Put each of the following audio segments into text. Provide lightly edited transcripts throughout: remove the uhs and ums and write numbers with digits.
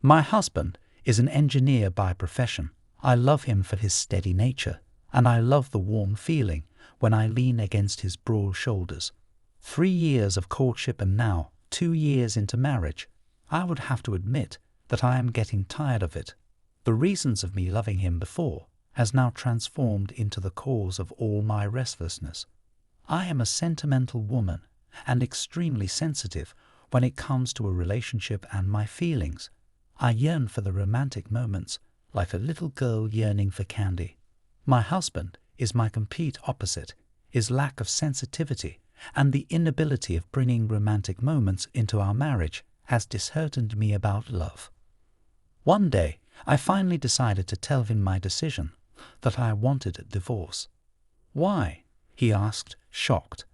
My husband is an engineer by profession. I love him for his steady nature, and I love the warm feeling when I lean against his broad shoulders. 3 years of courtship and now 2 years into marriage, I would have to admit that I am getting tired of it. The reasons of me loving him before has now transformed into the cause of all my restlessness. I am a sentimental woman and extremely sensitive when it comes to a relationship and my feelings. I yearn for the romantic moments like a little girl yearning for candy. My husband is my complete opposite. His lack of sensitivity and the inability of bringing romantic moments into our marriage has disheartened me about love. One day, I finally decided to tell him my decision, that I wanted a divorce. "Why?" he asked, shocked.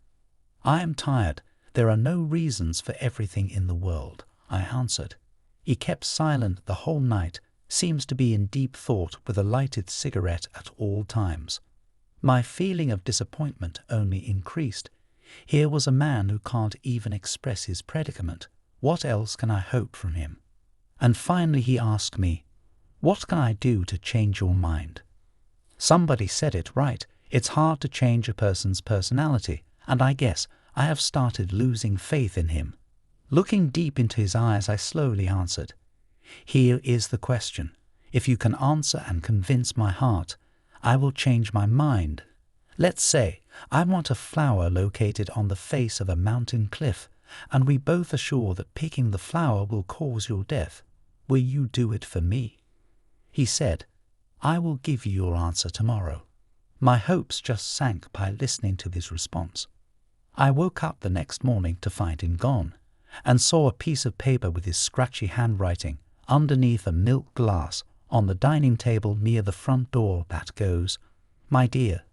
"I am tired. There are no reasons for everything in the world," I answered. He kept silent the whole night, seems to be in deep thought with a lighted cigarette at all times. My feeling of disappointment only increased. Here was a man who can't even express his predicament. What else can I hope from him? And finally he asked me, "What can I do to change your mind?" Somebody said it right. It's hard to change a person's personality, and I guess I have started losing faith in him. Looking deep into his eyes, I slowly answered, "Here is the question. If you can answer and convince my heart, I will change my mind. Let's say I want a flower located on the face of a mountain cliff, and we both are sure that picking the flower will cause your death. Will you do it for me?" He said, "I will give you your answer tomorrow." My hopes just sank by listening to his response. I woke up the next morning to find him gone, and saw a piece of paper with his scratchy handwriting underneath a milk glass on the dining table near the front door that goes, "My dear,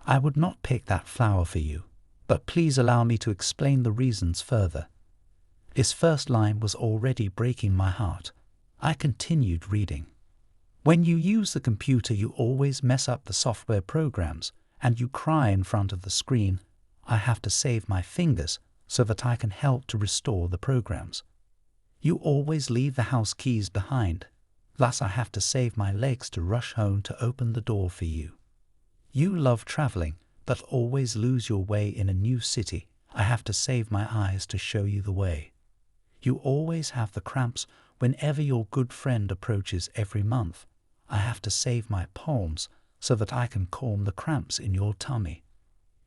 I would not pick that flower for you, but please allow me to explain the reasons further." This first line was already breaking my heart. I continued reading. "When you use the computer, you always mess up the software programs, and you cry in front of the screen. I have to save my fingers so that I can help to restore the programs. You always leave the house keys behind. Thus I have to save my legs to rush home to open the door for you. You love traveling, but always lose your way in a new city. I have to save my eyes to show you the way. You always have the cramps whenever your good friend approaches every month. I have to save my palms so that I can calm the cramps in your tummy.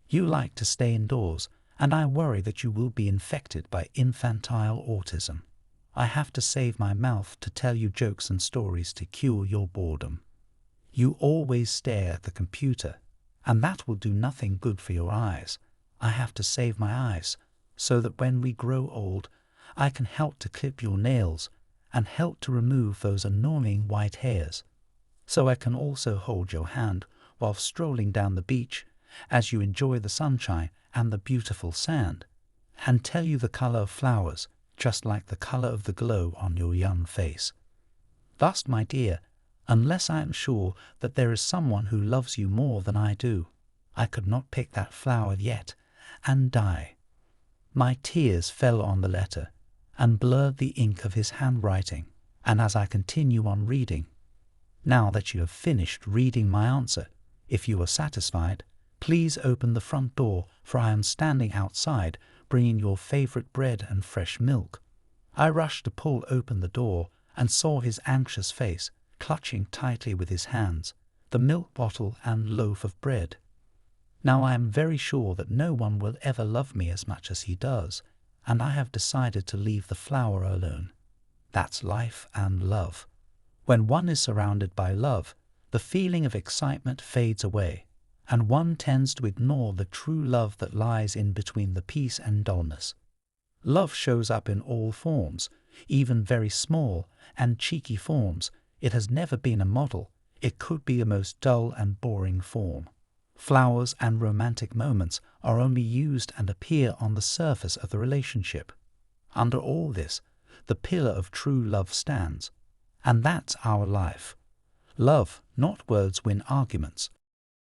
You like to stay indoors, and I worry that you will be infected by infantile autism. I have to save my mouth to tell you jokes and stories to cure your boredom. You always stare at the computer, and that will do nothing good for your eyes. I have to save my eyes so that when we grow old, I can help to clip your nails and help to remove those annoying white hairs. So I can also hold your hand while strolling down the beach as you enjoy the sunshine and the beautiful sand, and tell you the color of flowers, just like the color of the glow on your young face. Thus, my dear, unless I am sure that there is someone who loves you more than I do, I could not pick that flower yet and die." My tears fell on the letter and blurred the ink of his handwriting, and as I continue on reading, "Now that you have finished reading my answer, if you are satisfied, please open the front door, for I am standing outside bringing your favorite bread and fresh milk." I rushed to pull open the door and saw his anxious face, clutching tightly with his hands the milk bottle and loaf of bread. Now I am very sure that no one will ever love me as much as he does, and I have decided to leave the flower alone. That's life and love. When one is surrounded by love, the feeling of excitement fades away, and one tends to ignore the true love that lies in between the peace and dullness. Love shows up in all forms, even very small and cheeky forms. It has never been a model. It could be a most dull and boring form. Flowers and romantic moments are only used and appear on the surface of the relationship. Under all this, the pillar of true love stands, and that's our life. Love, not words, win arguments.